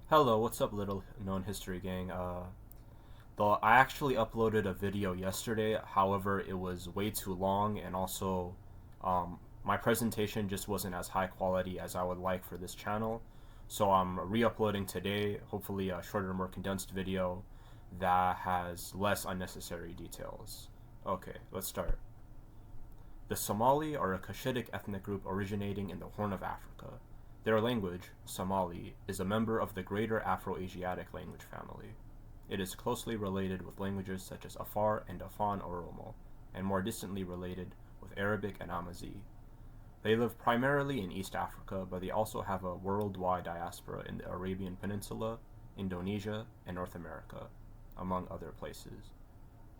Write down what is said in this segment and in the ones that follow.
Hello, what's up, little known history gang? Though I actually uploaded a video yesterday, however, it was way too long, and also, my presentation just wasn't as high quality as I would like for this channel. So I'm re-uploading today, hopefully a shorter, more condensed video that has less unnecessary details. Okay, let's start. The Somali are a Cushitic ethnic group originating in the Horn of Africa. Their language, Somali, is a member of the Greater Afro-Asiatic language family. It is closely related with languages such as Afar and Afan Oromo, and more distantly related with Arabic and Amazigh. They live primarily in East Africa, but they also have a worldwide diaspora in the Arabian Peninsula, Indonesia, and North America, among other places.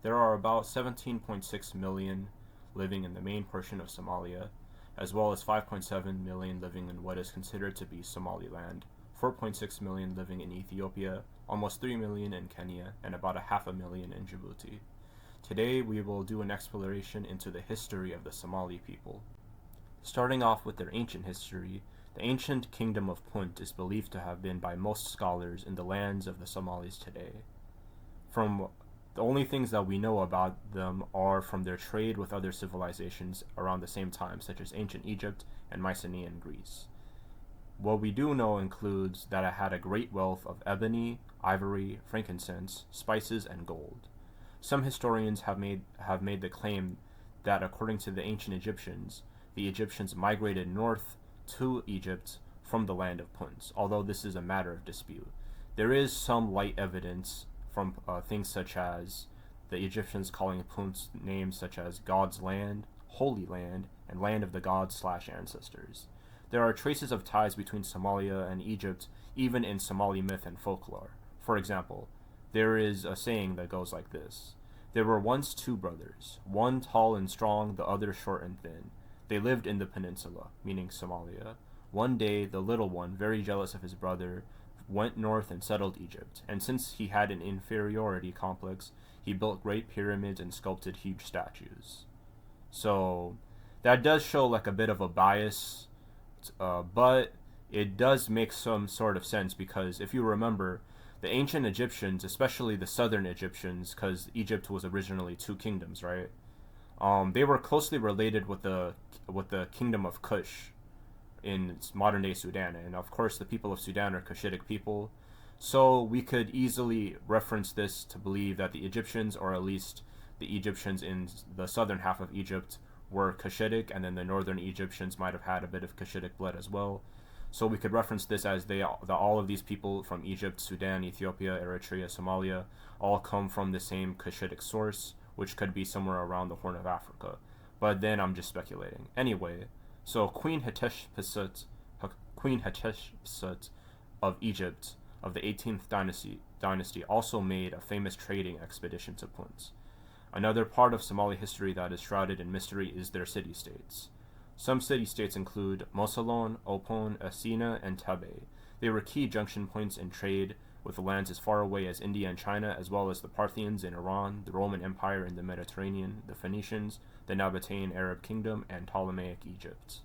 There are about 17.6 million living in the main portion of Somalia, as well as 5.7 million living in what is considered to be Somaliland, 4.6 million living in Ethiopia, almost 3 million in Kenya, and about a half a million in Djibouti. Today we will do an exploration into the history of the Somali people. Starting off with their ancient history, the ancient Kingdom of Punt is believed to have been by most scholars in the lands of the Somalis today. From the only things that we know about them are from their trade with other civilizations around the same time, such as ancient Egypt and Mycenaean Greece. What we do know includes that it had a great wealth of ebony, ivory, frankincense, spices, and gold. Some historians have made the claim that according to the ancient Egyptians, the Egyptians migrated north to Egypt from the land of Punt, although this is a matter of dispute. There is some light evidence from things such as the Egyptians calling Punt names such as God's Land, Holy Land, and Land of the Gods / Ancestors. There are traces of ties between Somalia and Egypt even in Somali myth and folklore. For example, there is a saying that goes like this: there were once two brothers, one tall and strong, the other short and thin. They lived in the peninsula, meaning Somalia. One day, the little one, very jealous of his brother, went north and settled Egypt, and since he had an inferiority complex, he built great pyramids and sculpted huge statues. So, that does show like a bit of a bias, but it does make some sort of sense because if you remember, the ancient Egyptians, especially the southern Egyptians, because Egypt was originally two kingdoms, right? They were closely related with the Kingdom of Kush in modern day Sudan, and of course the people of Sudan are Cushitic people. So we could easily reference this to believe that the Egyptians, or at least the Egyptians in the southern half of Egypt, were Cushitic, and then the northern Egyptians might have had a bit of Cushitic blood as well. So we could reference this as all of these people from Egypt, Sudan, Ethiopia, Eritrea, Somalia, all come from the same Cushitic source, which could be somewhere around the Horn of Africa. But then I'm just speculating. Anyway, so Queen Hatshepsut of Egypt of the 18th dynasty also made a famous trading expedition to Punt. Another part of Somali history that is shrouded in mystery is their city-states. Some city-states include Mosylon, Opone, Asina, and Tabe. They were key junction points in trade with lands as far away as India and China, as well as the Parthians in Iran, the Roman Empire in the Mediterranean, the Phoenicians, the Nabatean Arab Kingdom, and Ptolemaic Egypt.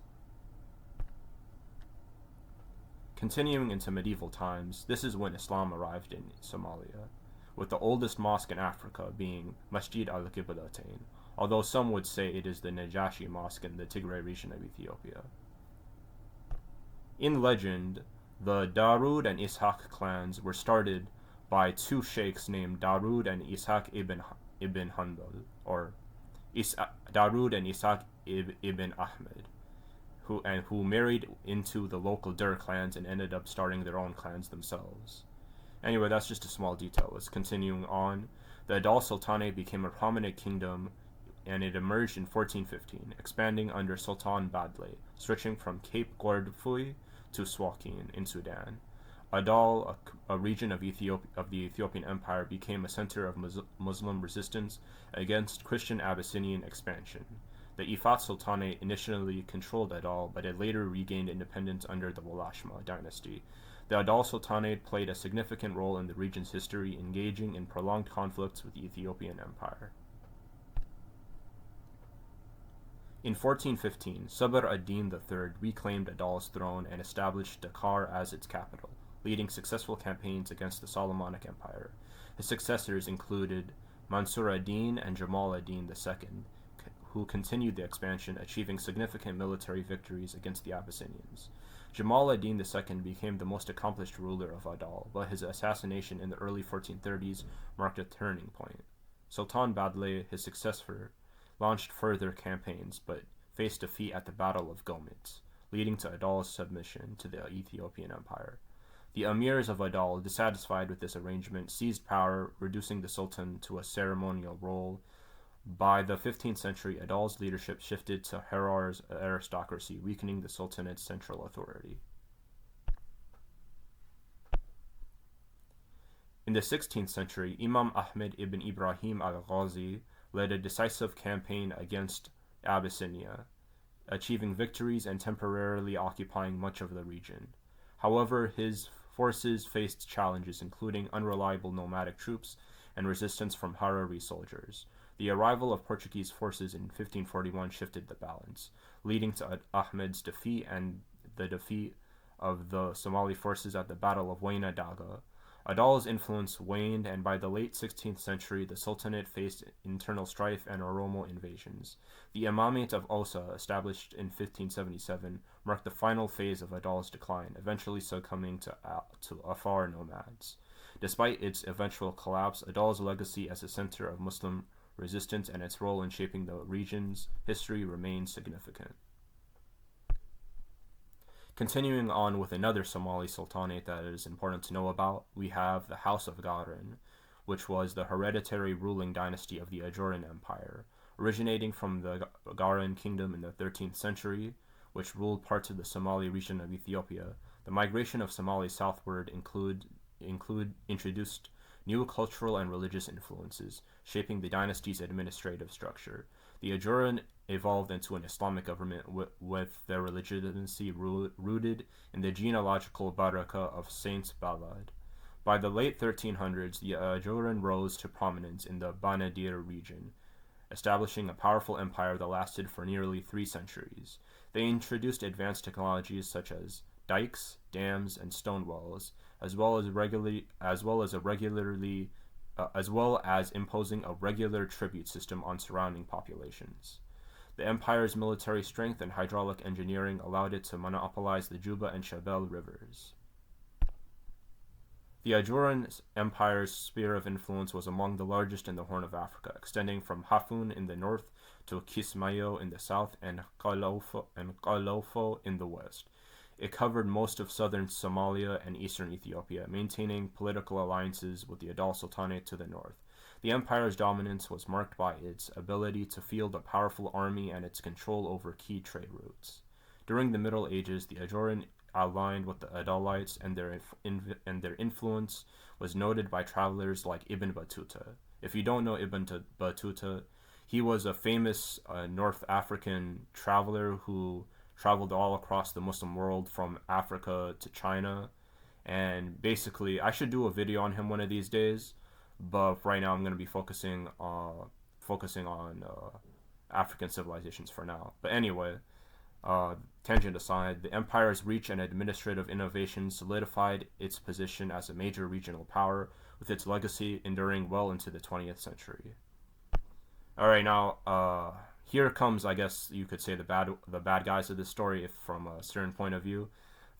Continuing into medieval times, this is when Islam arrived in Somalia, with the oldest mosque in Africa being Masjid al-Qiblatain, although some would say it is the Najashi Mosque in the Tigray region of Ethiopia. In legend, the Darod and Isaaq clans were started by two sheikhs named Darod and Isaaq ibn Hanbal, or Darod and Isaaq ibn Ahmed, who married into the local Dur clans and ended up starting their own clans themselves. Anyway, that's just a small detail. Let's continuing on. The Adal Sultanate became a prominent kingdom, and it emerged in 1415, expanding under Sultan Badle, stretching from Cape Gordfui to Suakin in Sudan. Adal, a region of the Ethiopian Empire, became a center of Muslim resistance against Christian Abyssinian expansion. The Ifat Sultanate initially controlled Adal, but it later regained independence under the Walashma dynasty. The Adal Sultanate played a significant role in the region's history, engaging in prolonged conflicts with the Ethiopian Empire. In 1415, Sabr ad-Din III reclaimed Adal's throne and established Dakar as its capital, leading successful campaigns against the Solomonic Empire. His successors included Mansur ad-Din and Jamal ad-Din II, who continued the expansion, achieving significant military victories against the Abyssinians. Jamal ad-Din II became the most accomplished ruler of Adal, but his assassination in the early 1430s marked a turning point. Sultan Badle, his successor, launched further campaigns, but faced defeat at the Battle of Gomit, leading to Adal's submission to the Ethiopian Empire. The emirs of Adal, dissatisfied with this arrangement, seized power, reducing the sultan to a ceremonial role. By the 15th century, Adal's leadership shifted to Harar's aristocracy, weakening the sultanate's central authority. In the 16th century, Imam Ahmed ibn Ibrahim al-Ghazi led a decisive campaign against Abyssinia, achieving victories and temporarily occupying much of the region. However, his forces faced challenges, including unreliable nomadic troops and resistance from Harari soldiers. The arrival of Portuguese forces in 1541 shifted the balance, leading to Ahmed's defeat and the defeat of the Somali forces at the Battle of Waina Daga. Adal's influence waned, and by the late 16th century, the Sultanate faced internal strife and Oromo invasions. The Imamate of Osa, established in 1577, marked the final phase of Adal's decline, eventually succumbing to Afar nomads. Despite its eventual collapse, Adal's legacy as a center of Muslim resistance and its role in shaping the region's history remains significant. Continuing on with another Somali sultanate that is important to know about, we have the House of Garin, which was the hereditary ruling dynasty of the Ajuran Empire, originating from the Garin kingdom in the 13th century, which ruled parts of the Somali region of Ethiopia. The migration of Somalis southward introduced new cultural and religious influences, shaping the dynasty's administrative structure. The Ajuran evolved into an Islamic government with their legitimacy rooted in the genealogical baraka of Saint Balad. By the late 1300s, the Ajuran rose to prominence in the Banadir region, establishing a powerful empire that lasted for nearly 3 centuries. They introduced advanced technologies such as dikes, dams, and stone walls, as well as imposing a regular tribute system on surrounding populations. The empire's military strength and hydraulic engineering allowed it to monopolize the Juba and Shabelle rivers. The Ajuran Empire's sphere of influence was among the largest in the Horn of Africa, extending from Hafun in the north to Kismayo in the south and Qalofo in the west. It covered most of southern Somalia and eastern Ethiopia, maintaining political alliances with the Adal Sultanate to the north. The empire's dominance was marked by its ability to field a powerful army and its control over key trade routes. During the Middle Ages, the Ajuran aligned with the Adalites, and their influence was noted by travelers like Ibn Battuta. If you don't know Ibn Battuta, he was a famous North African traveler who traveled all across the Muslim world from Africa to China. And basically, I should do a video on him one of these days, but right now I'm going to be focusing on African civilizations for now. But anyway, tangent aside, the empire's reach and administrative innovation solidified its position as a major regional power, with its legacy enduring well into the 20th century. Alright, now, here comes, I guess you could say, the bad guys of this story, if from a certain point of view.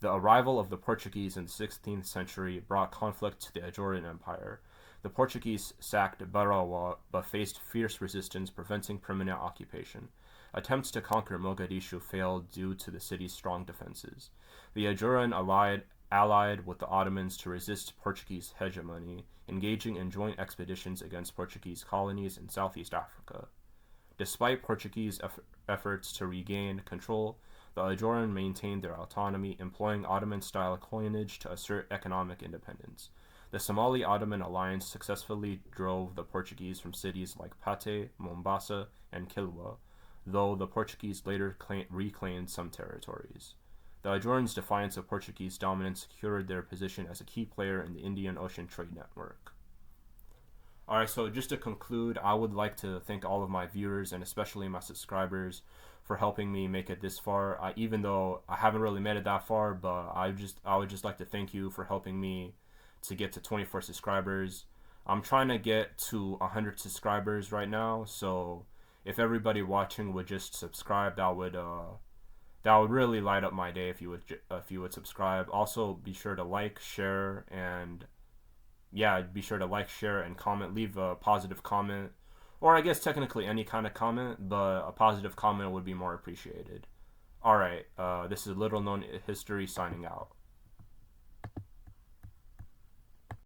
The arrival of the Portuguese in the 16th century brought conflict to the Ajuran Empire. The Portuguese sacked Barawa, but faced fierce resistance, preventing permanent occupation. Attempts to conquer Mogadishu failed due to the city's strong defenses. The Ajuran allied with the Ottomans to resist Portuguese hegemony, engaging in joint expeditions against Portuguese colonies in Southeast Africa. Despite Portuguese efforts to regain control, the Ajuran maintained their autonomy, employing Ottoman-style coinage to assert economic independence. The Somali-Ottoman alliance successfully drove the Portuguese from cities like Pate, Mombasa, and Kilwa, though the Portuguese later reclaimed some territories. The Ajuran's defiance of Portuguese dominance secured their position as a key player in the Indian Ocean trade network. Alright, so just to conclude, I would like to thank all of my viewers and especially my subscribers for helping me make it this far. Even though I haven't really made it that far, but I would just like to thank you for helping me to get to 24 subscribers. I'm trying to get to 100 subscribers right now, so if everybody watching would just subscribe, that would really light up my day if you would subscribe. Also, be sure to like, share, and yeah, be sure to like, share, and comment. Leave a positive comment, or I guess technically any kind of comment, but a positive comment would be more appreciated. All right, this is Little Known History signing out.